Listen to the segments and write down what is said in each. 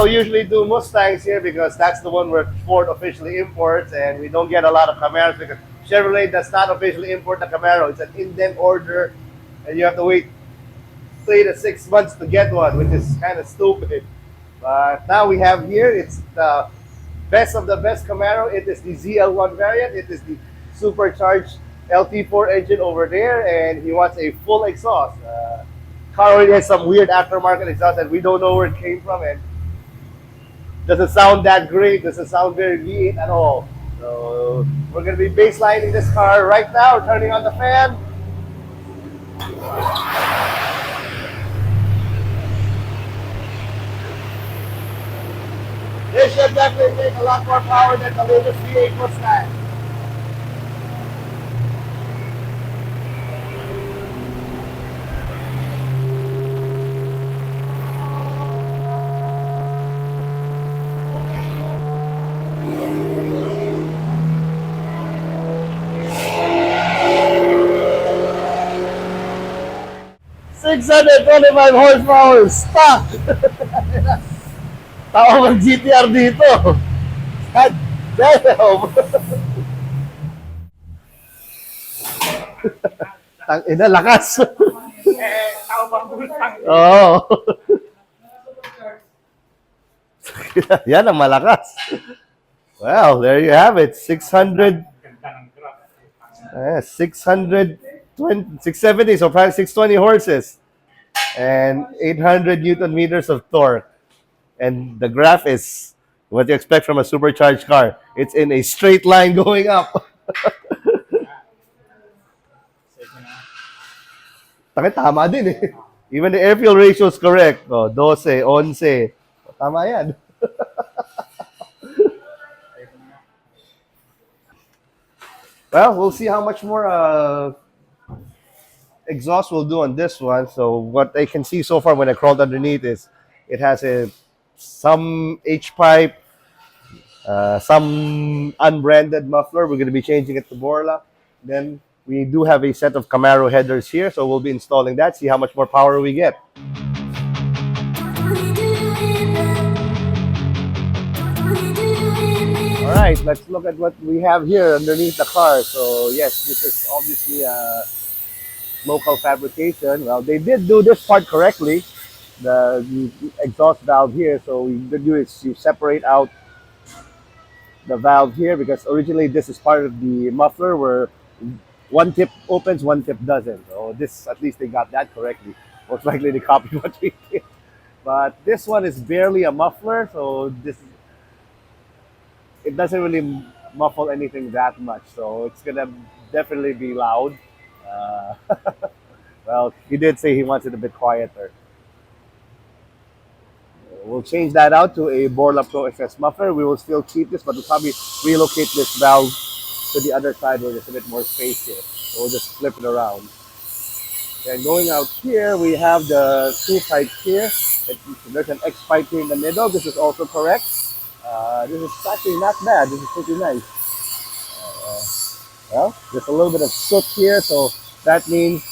we usually do Mustangs here because that's the one where Ford officially imports, and we don't get a lot of Camaros because Chevrolet does not officially import the Camaro. It's an indent order, and you have to wait 3 to 6 months to get one, which is kind of stupid. But now we have here, it's the best of the best Camaro. It is the ZL1 variant. It is the supercharged LT4 engine over there, and he wants a full exhaust. Car already has some weird aftermarket exhaust that we don't know where it came from, and doesn't sound that great. Doesn't sound very V8 at all. So we're gonna be baselining this car right now. Turning on the fan. This should definitely make a lot more power than the latest V8 Mustang. $625 horsepower stock. Tawag mag GTR dito. God damn. Tang ina, lakas. Oo. Yan ang malakas. Well, there you have it. 670, so probably 620 horses and 800 Newton meters of torque. And the graph is what you expect from a supercharged car. It's in a straight line going up. Tama din eh. Even the air fuel ratio is correct. Oh, 12, 11. Tama yan. Well, we'll see how much more exhaust we'll do on this one. So what I can see so far when I crawled underneath is it has some H pipe, some unbranded muffler. We're going to be changing it to Borla. Then we do have a set of Camaro headers here, so we'll be installing that. See how much more power we get. All right, let's look at what we have here underneath the car. So yes, this is obviously a local fabrication. Well, they did do this part correctly, the exhaust valve here. So what you do is you separate out the valve here because originally this is part of the muffler where one tip opens, one tip doesn't. So this, at least they got that correctly. Most likely they copied what we did. But this one is barely a muffler, so it doesn't really muffle anything that much. So it's gonna definitely be loud. Uh, well, he did say he wants it a bit quieter. We'll change that out to a Borla Pro XS muffler. We will still keep this, but we'll probably relocate this valve to the other side where there's a bit more space here. So we'll just flip it around. And going out here, we have the two pipes here. There's an X pipe here in the middle. This is also correct. This is actually not bad. This is pretty nice. Well, there's a little bit of soot here, so that means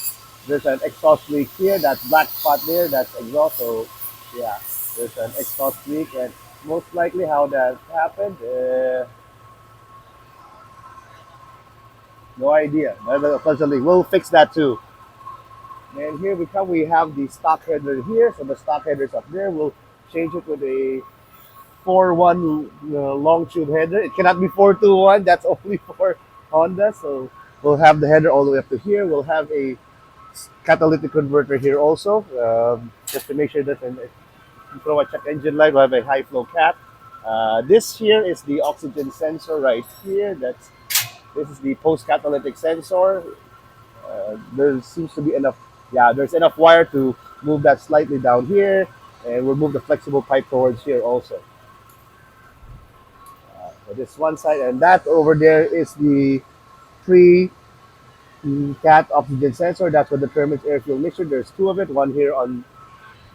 there's an exhaust leak here. That black spot there, that's exhaust. So yeah, there's an exhaust leak, and most likely how that happened, no idea. We'll fix that too. And here we come. We have the stock header here. So the stock header's up there. We'll change it with a 4-1 long tube header. It cannot be 4-2-1. That's only for Honda. So we'll have the header all the way up to here. We'll have a catalytic converter here also, just to make sure that when you throw a check engine light, we'll have a high flow cat. This here is the oxygen sensor right here. This is the post catalytic sensor. There seems to be enough. Yeah, there's enough wire to move that slightly down here, and we'll move the flexible pipe towards here also. So this one side, and that over there is the pre-cat oxygen sensor. That's what determines air fuel mixture. There's two of it, one here on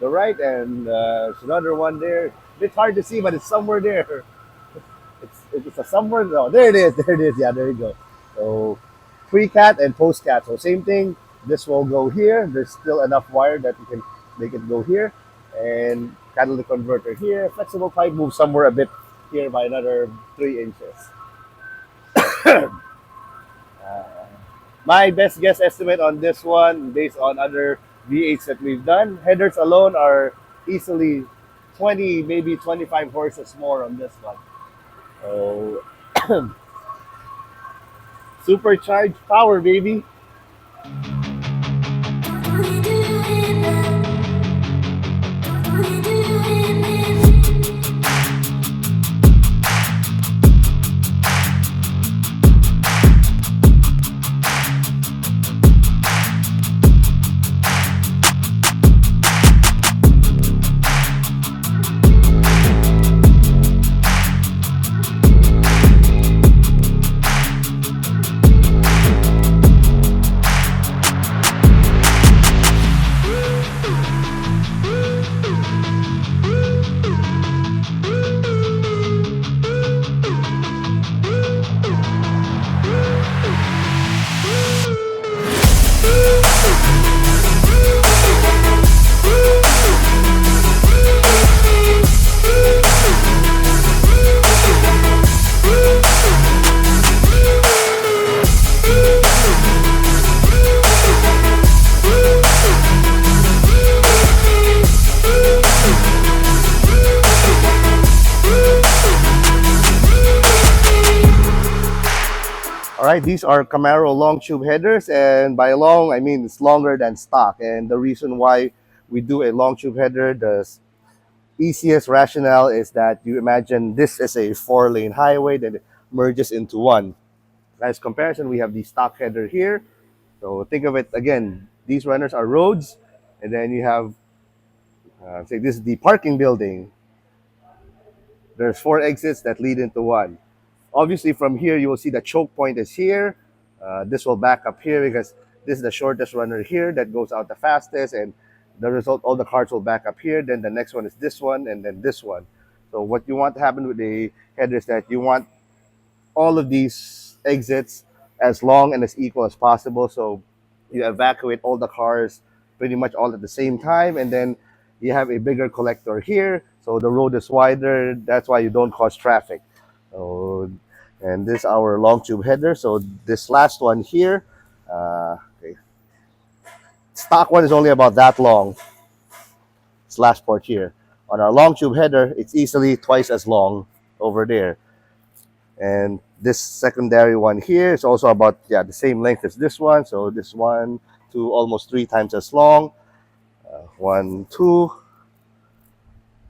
the right, and there's another one there. It's hard to see, but it's somewhere there. It's a somewhere. No, there it is. There it is. Yeah, there you go. So pre-cat and post-cat. So same thing. This will go here. There's still enough wire that we can make it go here. and catalytic converter here. Flexible pipe moves somewhere a bit here by another 3 inches. My best guess estimate on this one, based on other V8s that we've done, headers alone are easily 20, maybe 25 horses more on this one. So, supercharged power, baby. All right, these are Camaro long tube headers, and by long I mean it's longer than stock. And the reason why we do a long tube header, the easiest rationale is that you imagine this is a 4-lane highway that it merges into one. As comparison, we have the stock header here. So think of it again, these runners are roads, and then you have, say this is the parking building. There's 4 exits that lead into one. Obviously, from here, you will see the choke point is here. This will back up here because this is the shortest runner here that goes out the fastest, and the result, all the cars will back up here. Then the next one is this one, and then this one. So what you want to happen with the header is that you want all of these exits as long and as equal as possible. So you evacuate all the cars pretty much all at the same time, and then you have a bigger collector here. So the road is wider. That's why you don't cause traffic. So, and this is our long tube header. So this last one here, okay. Stock one is only about that long. This last part here. On our long tube header, it's easily twice as long over there. And this secondary one here is also about the same length as this one. So this 1, 2, almost 3 times as long. 1, 2,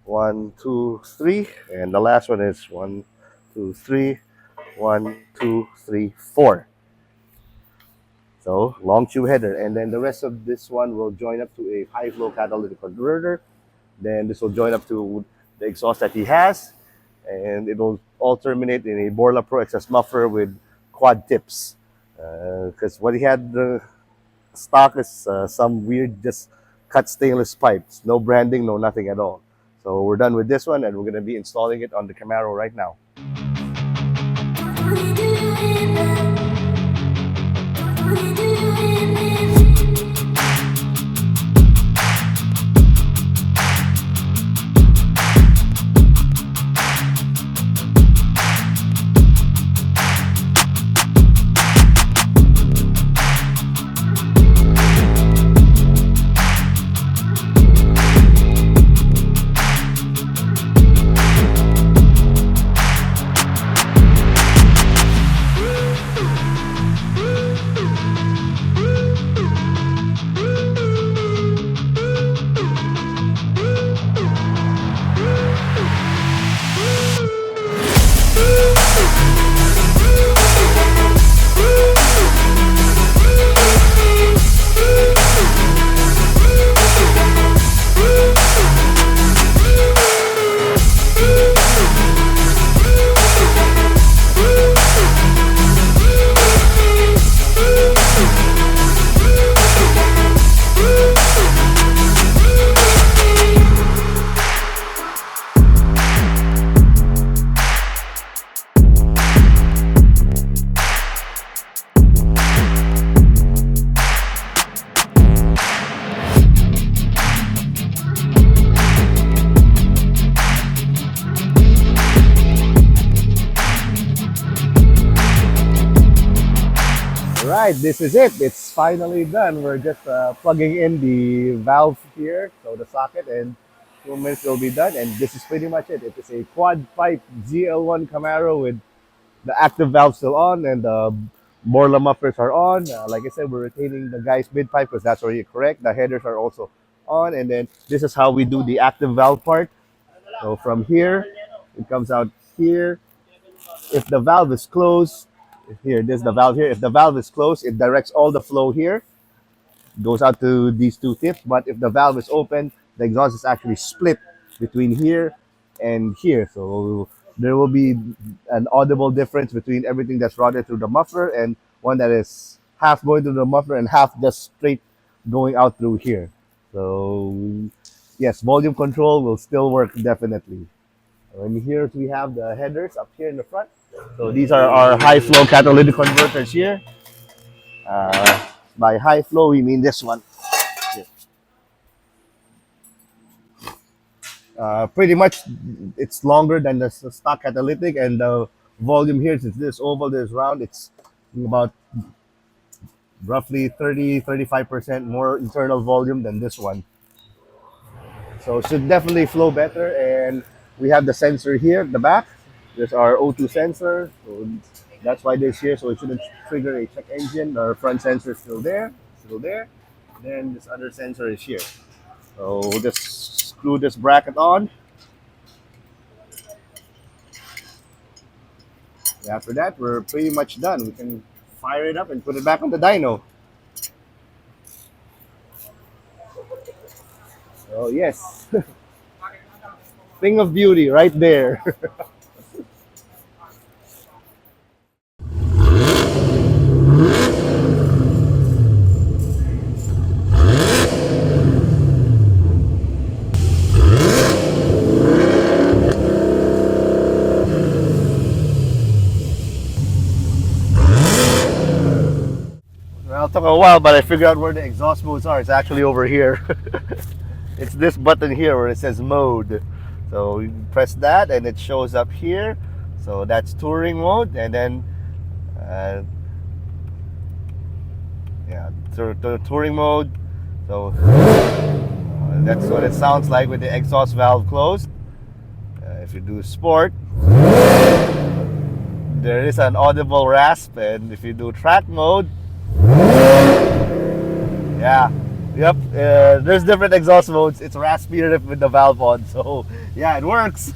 1, 2, 3, and the last one is 1, 2, 3, 1, 2, 3, 4. So long tube header, and then the rest of this one will join up to a high flow catalytic converter. Then this will join up to the exhaust that he has, and it will all terminate in a Borla Pro XS muffler with quad tips. Because what he had the stock is some weird just cut stainless pipes, no branding, no nothing at all. So we're done with this one, and we're going to be installing it on the Camaro right now. right, this is it. It's finally done. We're just plugging in the valve here, so the socket, and 2 minutes will be done. And this is pretty much it. It is a quad pipe ZL1 Camaro with the active valve still on, and the Borla mufflers are on. Like I said, we're retaining the guy's mid pipe because that's already correct. The headers are also on, and then this is how we do the active valve part. So from here, it comes out here. If the valve is closed, here, this is the valve here. If the valve is closed, it directs all the flow here, goes out to these two tips. But if the valve is open, the exhaust is actually split between here and here. So there will be an audible difference between everything that's routed through the muffler and one that is half going through the muffler and half just straight going out through here. So yes, volume control will still work definitely. And here we have the headers up here in the front. So these are our high flow catalytic converters here. By high flow, we mean this one. Pretty much, it's longer than the stock catalytic, and the volume here is this oval, this round. It's about roughly 35% more internal volume than this one. So it should definitely flow better. And we have the sensor here at the back. There's our O2 sensor. So that's why this here. So it shouldn't trigger a check engine. Our front sensor is still there. Still there. Then this other sensor is here. So we'll just screw this bracket on. After that, we're pretty much done. We can fire it up and put it back on the dyno. Oh yes. Thing of beauty right there. Well, it took a while, but I figured out where the exhaust modes are. It's actually over here. It's this button here where it says mode. So you press that and it shows up here. So that's touring mode, and then yeah, touring mode. So that's what it sounds like with the exhaust valve closed. If you do sport, there is an audible rasp, and if you do track mode, yeah, yep, there's different exhaust modes. It's raspier with the valve on, so yeah, it works.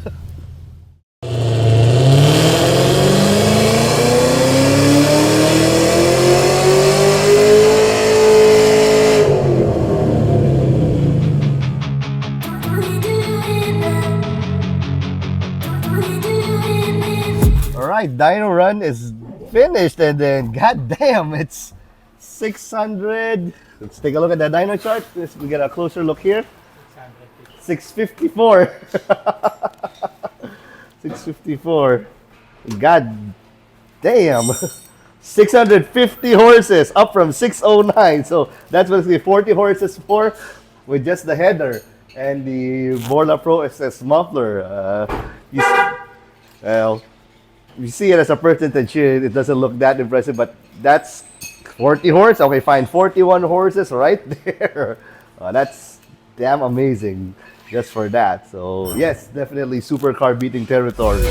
Alright, dyno run is finished, and then goddamn, it's 600. Let's take a look at the dyno chart. We get a closer look here. 654. 654. God damn. 650 horses, up from 609. So that's basically 40 horses more with just the header and the Borla Pro SS muffler. Well, you see it as a percentage here, it doesn't look that impressive, but that's 40 horses. Okay, fine, 41 horses right there. That's damn amazing just for that. So yes, definitely supercar beating territory.